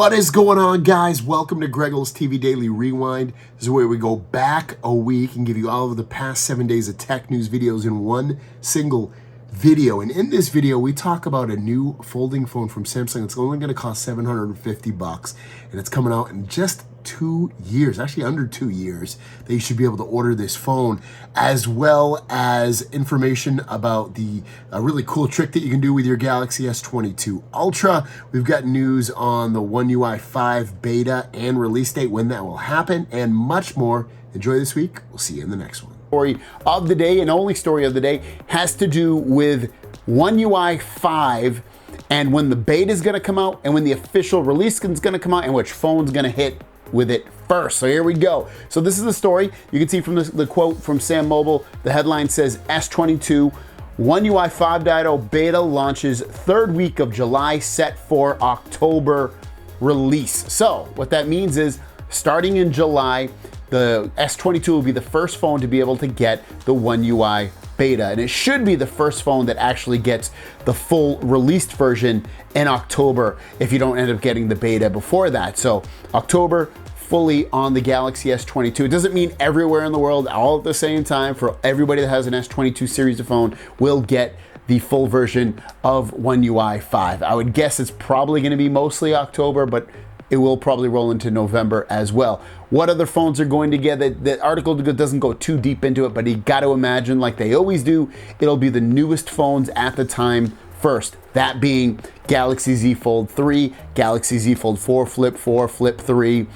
What is going on, guys? Welcome to Greggles TV Daily Rewind. This is where we go back a week and give you all of the past 7 days of tech news videos in one single video. And in this video, we talk about a new folding phone from Samsung. It's only going to cost $750, and it's coming out in just 2 years, actually under 2 years, that you should be able to order this phone, as well as information about the really cool trick that you can do with your Galaxy S22 Ultra. We've got news on the One UI 5 beta and release date, when that will happen, and much more. Enjoy this week. We'll see you in the next one. Story of the day, and only story of the day, has to do with One UI 5 and when the beta is going to come out and when the official release is going to come out and which phone's going to hit with it first. So here we go. So this is the story. You can see from the quote from Sam Mobile. The headline says S22 One UI 5.0 beta launches third week of July, set for October release. So what that means is starting in July, the S22 will be the first phone to be able to get the One UI beta, and it should be the first phone that actually gets the full released version in October if you don't end up getting the beta before that. So October, fully on the Galaxy S22. It doesn't mean everywhere in the world all at the same time. For everybody that has an S22 series of phone will get the full version of One UI 5. I would guess it's probably going to be mostly October, but it will probably roll into November as well. What other phones are going to get it? The article doesn't go too deep into it, but you got to imagine, like they always do, it'll be the newest phones at the time first. That being Galaxy Z Fold 3, Galaxy Z Fold 4, Flip 4, Flip 3,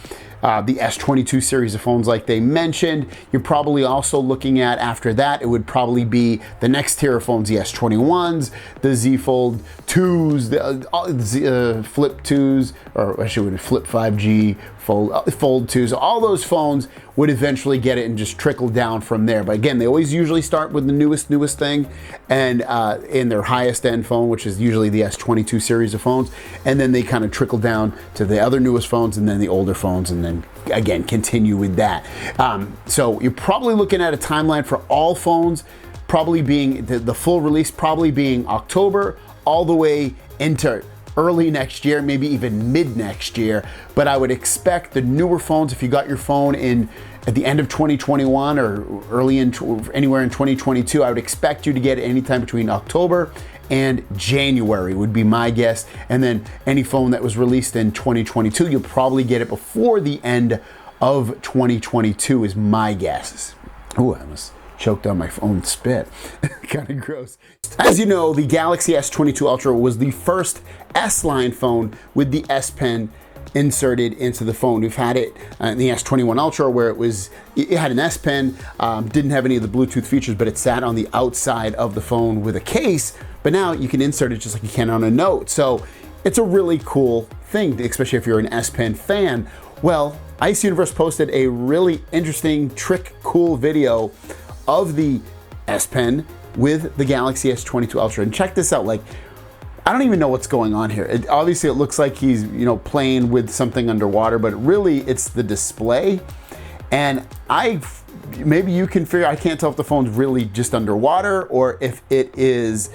the S22 series of phones like they mentioned. You're probably also looking at, after that, it would probably be the next tier of phones, the S21s, the Z Fold 2s, the Flip 2s, or actually would Flip 5G, Fold 2s. All those phones would eventually get it and just trickle down from there. But again, they always usually start with the newest thing, and in their highest end phone, which is usually the S22 series of phones, and then they kind of trickle down to the other newest phones, and then the older phones, and then again continue with that. So you're probably looking at a timeline for all phones probably being the full release, probably being October all the way into early next year, maybe even mid next year. But I would expect the newer phones, if you got your phone at the end of 2021 or early anywhere in 2022, I would expect you to get it anytime between October and January would be my guess. And then any phone that was released in 2022, you'll probably get it before the end of 2022 is my guess. Ooh, I almost choked on my own spit. Kind of gross. As you know, the Galaxy S22 Ultra was the first S-line phone with the S Pen inserted into the phone. We've had it in the S21 Ultra, where it had an S Pen, didn't have any of the Bluetooth features, but it sat on the outside of the phone with a case. But now you can insert it just like you can on a Note. So it's a really cool thing, especially if you're an S Pen fan. Well, Ice Universe posted a really interesting, cool video of the S Pen with the Galaxy S22 Ultra. And check this out, like, I don't even know what's going on here. Obviously it looks like he's, playing with something underwater, but really it's the display. And maybe you can figure, I can't tell if the phone's really just underwater or if he's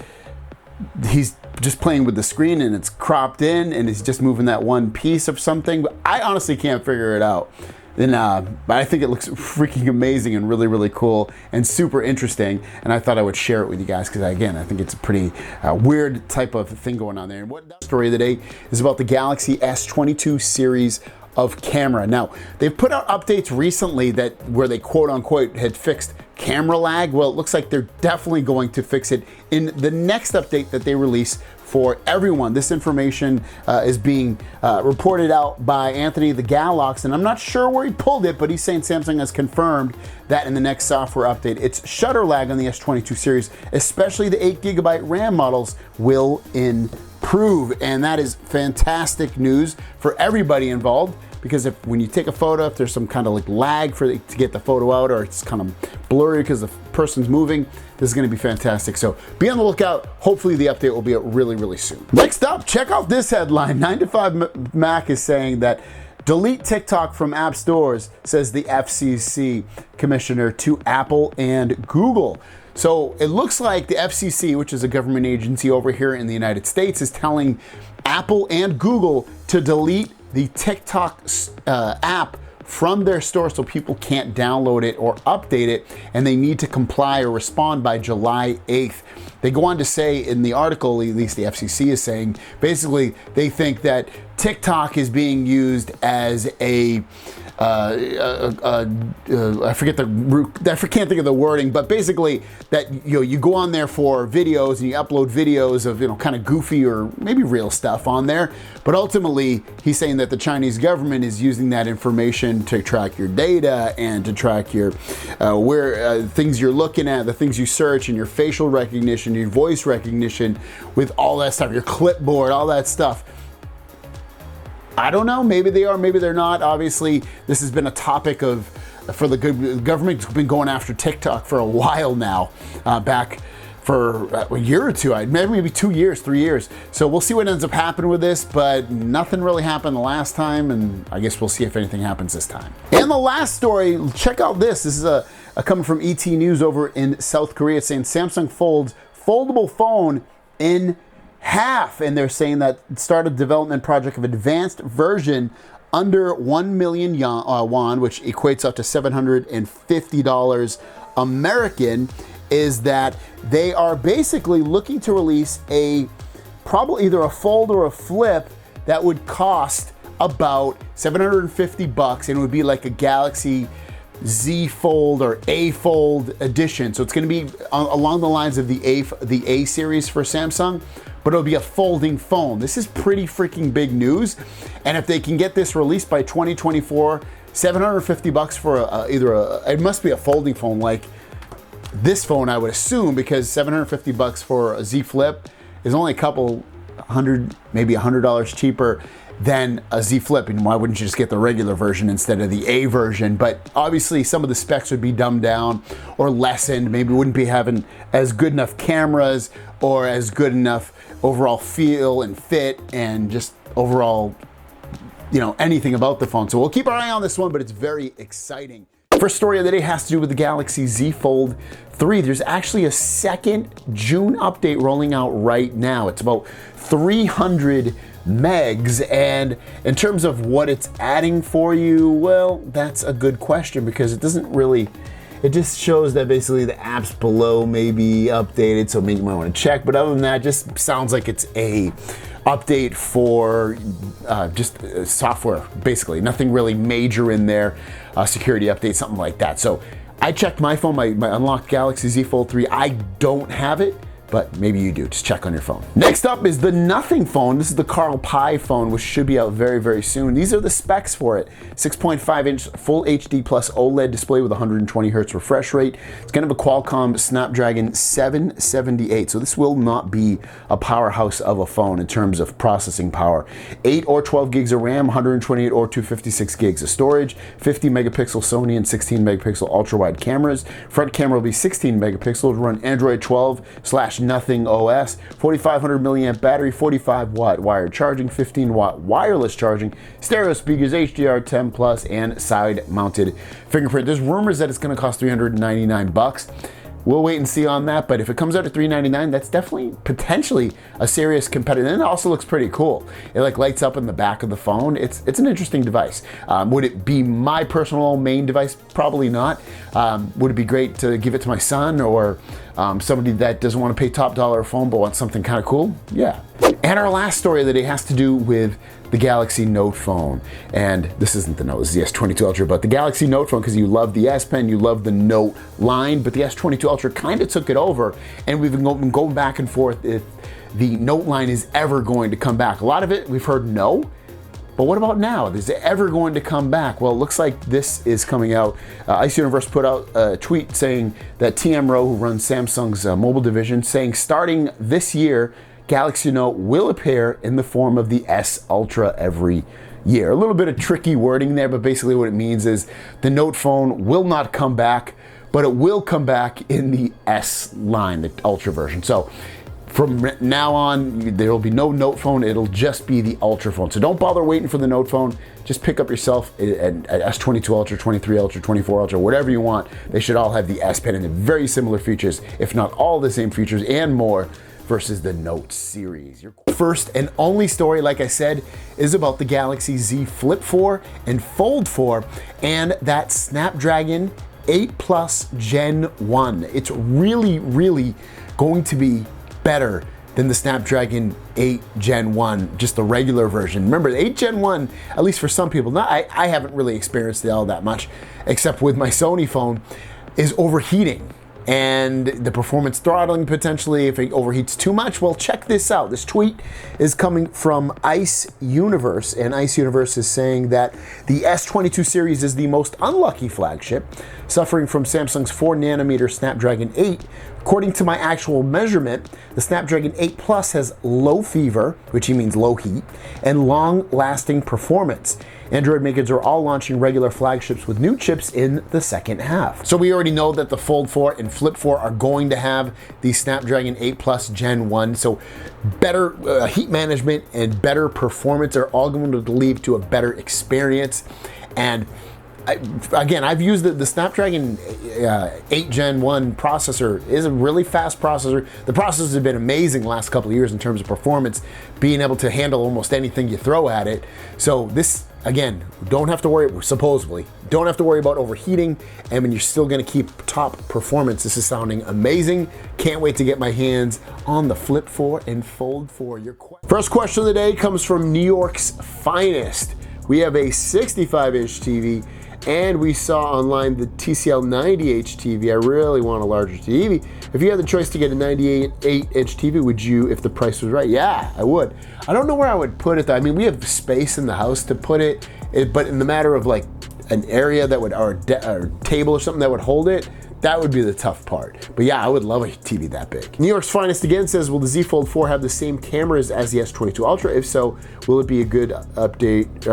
just playing with the screen and it's cropped in and he's just moving that one piece of something. But I honestly can't figure it out. But I think it looks freaking amazing and really, really cool and super interesting. And I thought I would share it with you guys because, again, I think it's a pretty weird type of thing going on there. And what story of the day is about the Galaxy S22 series of camera. Now, they've put out updates recently where they quote unquote had fixed camera lag. Well, it looks like they're definitely going to fix it in the next update that they release for everyone. This information is being reported out by Anthony the Galox, and I'm not sure where he pulled it, but he's saying Samsung has confirmed that in the next software update, its shutter lag on the S22 series, especially the 8GB RAM models, will improve. And that is fantastic news for everybody involved, because when you take a photo, if there's some kind of like lag to get the photo out, or it's kind of blurry because the person's moving, this is going to be fantastic. So be on the lookout. Hopefully the update will be out really, really soon. Next up, check out this headline. 9to5Mac is saying that delete TikTok from app stores, says the FCC commissioner to Apple and Google. So it looks like the FCC, which is a government agency over here in the United States, is telling Apple and Google to delete the TikTok app from their store so people can't download it or update it, and they need to comply or respond by July 8th. They go on to say in the article, at least the FCC is saying, basically they think that TikTok is being used as I can't think of the wording, but basically that you go on there for videos and you upload videos of kind of goofy or maybe real stuff on there. But ultimately, he's saying that the Chinese government is using that information to track your data and to track your things you're looking at, the things you search, and your facial recognition, your voice recognition, with all that stuff, your clipboard, all that stuff. I don't know, maybe they are, maybe they're not. Obviously, this has been a topic for the government's been going after TikTok for a while now, back for a year or two, maybe 2 years, 3 years. So we'll see what ends up happening with this, but nothing really happened the last time, and I guess we'll see if anything happens this time. And the last story, check out this. This is coming from ET News over in South Korea. It's saying Samsung folds foldable phone in half, and they're saying that it started development project of advanced version under 1 million won, which equates up to $750 American, is that they are basically looking to release probably either a fold or a flip that would cost about $750, and it would be like a Galaxy Z Fold or A Fold edition. So it's going to be along the lines of the A series for Samsung, but it'll be a folding phone. This is pretty freaking big news. And if they can get this released by 2024, $750 for it must be a folding phone like this phone, I would assume, because $750 for a Z Flip is only a couple hundred, maybe $100 cheaper than a Z Flip. And why wouldn't you just get the regular version instead of the A version? But obviously some of the specs would be dumbed down or lessened. Maybe wouldn't be having as good enough cameras or as good enough overall feel and fit and just overall, anything about the phone. So we'll keep our eye on this one, but it's very exciting. First story of the day has to do with the Galaxy Z Fold 3. There's actually a second June update rolling out right now. It's about 300 megs, and in terms of what it's adding for you, well, that's a good question, because it doesn't really, it just shows that basically the apps below may be updated, so maybe you might want to check. But other than that, it just sounds like it's a update for just software, basically. Nothing really major in there, security update, something like that. So I checked my phone, my unlocked Galaxy Z Fold 3. I don't have it, but maybe you do. Just check on your phone. Next up is the Nothing phone. This is the Carl Pei phone, which should be out very, very soon. These are the specs for it. 6.5-inch Full HD Plus OLED display with 120 Hz refresh rate. It's going to have a Qualcomm Snapdragon 778. So this will not be a powerhouse of a phone in terms of processing power. 8 or 12 gigs of RAM, 128 or 256 gigs of storage, 50 megapixel Sony and 16 megapixel ultra wide cameras. Front camera will be 16 megapixels, run Android 12/Nothing OS, 4,500 milliamp battery, 45 watt wired charging, 15 watt wireless charging, stereo speakers, HDR10 plus, and side mounted fingerprint. There's rumors that it's going to cost $399. We'll wait and see on that, but if it comes out at $399, that's definitely potentially a serious competitor. And it also looks pretty cool. It lights up in the back of the phone. It's an interesting device. Would it be my personal main device? Probably not. Would it be great to give it to my son or somebody that doesn't want to pay top dollar phone but wants something kind of cool? Yeah. And our last story of the day has to do with the Galaxy Note phone. And this isn't the Note, this is the S22 Ultra, but the Galaxy Note phone, because you love the S Pen, you love the Note line, but the S22 Ultra kind of took it over, and we've been going back and forth if the Note line is ever going to come back. A lot of it, we've heard no, but what about now? Is it ever going to come back? Well, it looks like this is coming out. Ice Universe put out a tweet saying that TM Rowe, who runs Samsung's mobile division, saying starting this year, Galaxy Note will appear in the form of the S Ultra every year. A little bit of tricky wording there, but basically what it means is the Note phone will not come back, but it will come back in the S line, the Ultra version. So from now on, there will be no Note phone, it'll just be the Ultra phone. So don't bother waiting for the Note phone, just pick up yourself an S22 Ultra, 23 Ultra, 24 Ultra, whatever you want. They should all have the S Pen and very similar features, if not all the same features and more, versus the Note series. Your first and only story, like I said, is about the Galaxy Z Flip 4 and Fold 4 and that Snapdragon 8 Plus Gen 1. It's really, really going to be better than the Snapdragon 8 Gen 1, just the regular version. Remember, the 8 Gen 1, at least for some people, I haven't really experienced it all that much, except with my Sony phone, is overheating. And the performance throttling potentially, if it overheats too much. Well, check this out. This tweet is coming from Ice Universe, and Ice Universe is saying that the S22 series is the most unlucky flagship, suffering from Samsung's 4nm Snapdragon 8. According to my actual measurement, the Snapdragon 8 Plus has low fever, which means low heat, and long-lasting performance. Android makers are all launching regular flagships with new chips in the second half. So we already know that the Fold 4 and Flip 4 are going to have the Snapdragon 8 Plus Gen 1. So better heat management and better performance are all going to lead to a better experience. And again, I've used the Snapdragon 8 Gen 1 processor. Is a really fast processor. The processors have been amazing the last couple of years in terms of performance, being able to handle almost anything you throw at it. So this, again, don't have to worry, supposedly, don't have to worry about overheating, and when you're still gonna keep top performance. This is sounding amazing. Can't wait to get my hands on the Flip 4 and Fold 4. First question of the day comes from New York's finest. We have a 65-inch TV, and we saw online the TCL 90H TV. I really want a larger TV. If you had the choice to get a 98-inch TV, would you, if the price was right? Yeah, I would. I don't know where I would put it though. I mean, we have space in the house to put it, but in the matter of like an area that would, or a table or something that would hold it, that would be the tough part. But yeah, I would love a TV that big. New York's finest again says, will the Z Fold 4 have the same cameras as the S22 Ultra? If so, will it be a good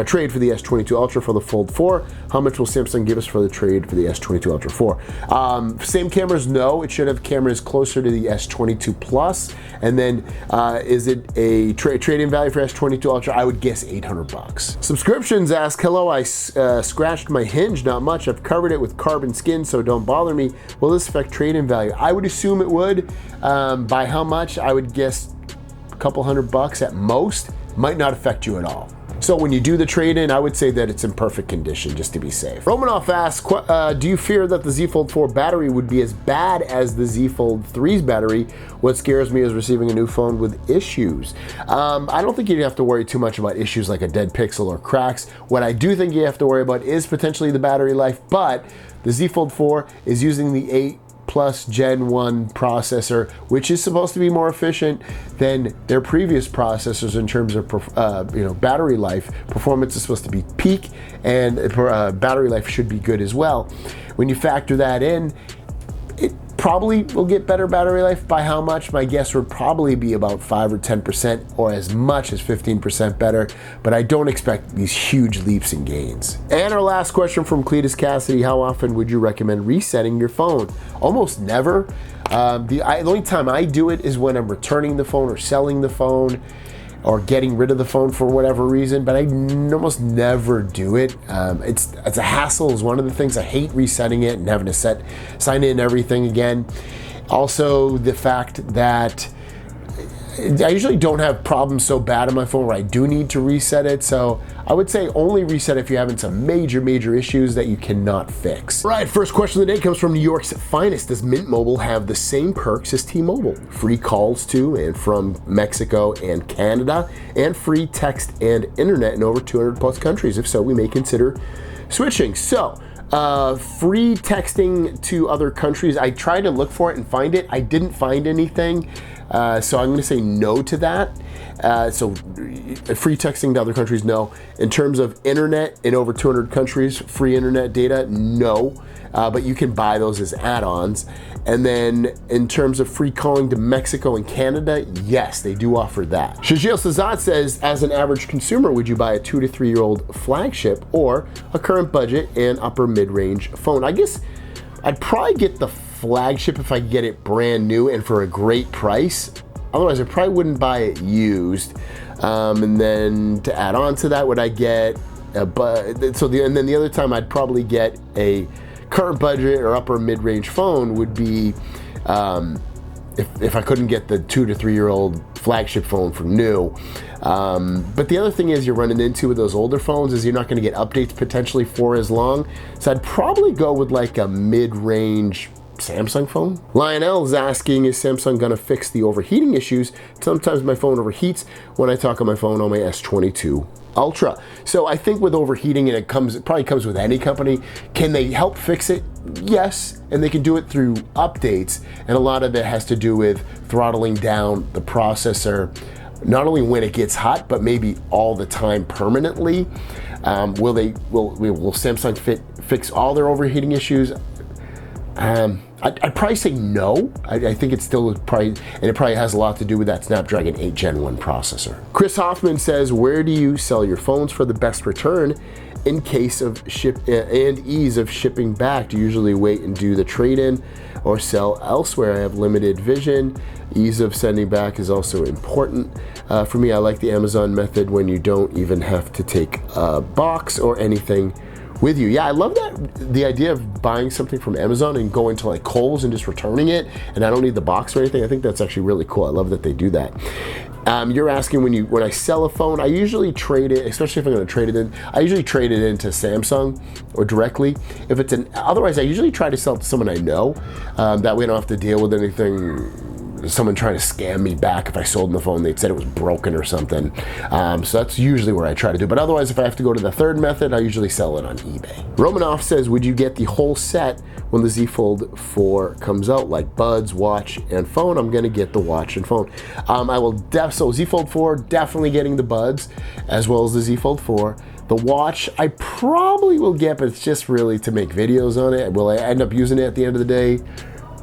trade for the S22 Ultra for the Fold 4? How much will Samsung give us for the trade for the S22 Ultra 4? Same cameras? No, it should have cameras closer to the S22 Plus. And then is it a trade-in value for S22 Ultra? I would guess 800 bucks. Subscriptions ask, hello, I scratched my hinge, not much. I've covered it with carbon skin, so don't bother me. Will this affect trade-in value? I would assume it would. By how much? I would guess a couple $100 at most. Might not affect you at all. So when you do the trade-in, I would say that it's in perfect condition, just to be safe. Romanoff asks, do you fear that the Z Fold 4 battery would be as bad as the Z Fold 3's battery? What scares me is receiving a new phone with issues. I don't think you'd have to worry too much about issues like a dead pixel or cracks. What I do think you have to worry about is potentially the battery life, but the Z Fold 4 is using the 8 Plus Gen 1 processor, which is supposed to be more efficient than their previous processors in terms of battery life. Performance is supposed to be peak, and battery life should be good as well. When you factor that in, it probably will get better battery life. By how much? My guess would probably be about 5 or 10% or as much as 15% better, but I don't expect these huge leaps and gains. And our last question from Cletus Cassidy, how often would you recommend resetting your phone? Almost never. The only time I do it is when I'm returning the phone or selling the phone or getting rid of the phone for whatever reason, but I almost never do it. It's a hassle is one of the things. I hate resetting it and having to sign in everything again. Also, the fact that I usually don't have problems so bad on my phone where I do need to reset it, so I would say only reset if you're having some major issues that you cannot fix. Right, first question of the day comes from New York's finest. Does Mint Mobile have the same perks as T-Mobile? Free calls to and from Mexico and Canada, and free text and internet in over 200 plus countries. If so, we may consider switching. So, free texting to other countries. I tried to look for it and find it. I didn't find anything. So I'm going to say no to that. So free texting to other countries, no. In terms of internet in over 200 countries, free internet data, no. But you can buy those as add-ons. And then in terms of free calling to Mexico and Canada, yes, they do offer that. Shajil Sazat says, as an average consumer, would you buy a 2 to 3 year old flagship or a current budget and upper mid-range phone? I guess I'd probably get the flagship if I get it brand new and for a great price. Otherwise, I probably wouldn't buy it used. And then to add on to that, would I get and then the other time I'd probably get a current budget or upper mid-range phone would be if I couldn't get the 2 to 3 year old flagship phone for new. But the other thing is you're running into with those older phones is you're not going to get updates potentially for as long. So I'd probably go with like a mid-range Samsung phone. Lionel is asking, is Samsung gonna fix the overheating issues? Sometimes my phone overheats when I talk on my phone on my S22 Ultra. So I think with overheating, and it probably comes with any company, can they help fix it? Yes, and they can do it through updates, and a lot of it has to do with throttling down the processor, not only when it gets hot, but maybe all the time permanently. Will Samsung fix all their overheating issues? I'd probably say no. I think it's still probably, and it probably has a lot to do with that Snapdragon 8 Gen 1 processor. Chris Hoffman says, where do you sell your phones for the best return in case of and ease of shipping back? Do you usually wait and do the trade-in or sell elsewhere? I have limited vision. Ease of sending back is also important. For me, I like the Amazon method when you don't even have to take a box or anything with you. Yeah, I love that, the idea of buying something from Amazon and going to like Kohl's and just returning it, and I don't need the box or anything. I think that's actually really cool. I love that they do that. You're asking when I sell a phone, I usually trade it, especially if I'm going to trade it in, I usually trade it into Samsung or directly. If it's otherwise I usually try to sell it to someone I know. That way I don't have to deal with anything, someone trying to scam me back. If I sold them the phone, they'd said it was broken or something. So that's usually where I try to do. But otherwise, if I have to go to the third method, I usually sell it on eBay. Romanoff says, would you get the whole set when the Z Fold 4 comes out, like buds, watch, and phone? I'm gonna get the watch and phone. I will so Z Fold 4, definitely getting the buds, as well as the Z Fold 4. The watch, I probably will get, but it's just really to make videos on it. Will I end up using it at the end of the day?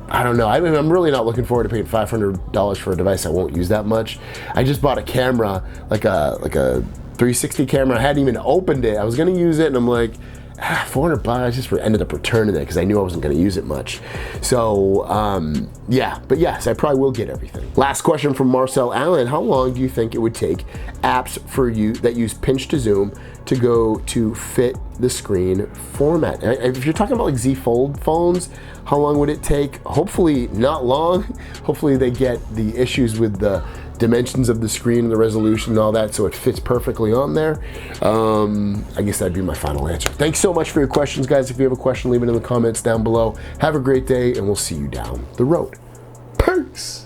I don't know. I mean, I'm really not looking forward to paying $500 for a device I won't use that much. I just bought a camera, like a 360 camera. I hadn't even opened it. I was gonna use it, and I'm like, $400. I just ended up returning it because I knew I wasn't gonna use it much. So yeah, but yes, I probably will get everything. Last question from Marcel Allen. How long do you think it would take apps for you that use pinch to zoom to go to fit the screen format? If you're talking about like Z Fold phones, how long would it take? Hopefully not long. Hopefully they get the issues with the dimensions of the screen and the resolution and all that so it fits perfectly on there. I guess that'd be my final answer. Thanks so much for your questions, guys. If you have a question, leave it in the comments down below. Have a great day, and we'll see you down the road. Peace.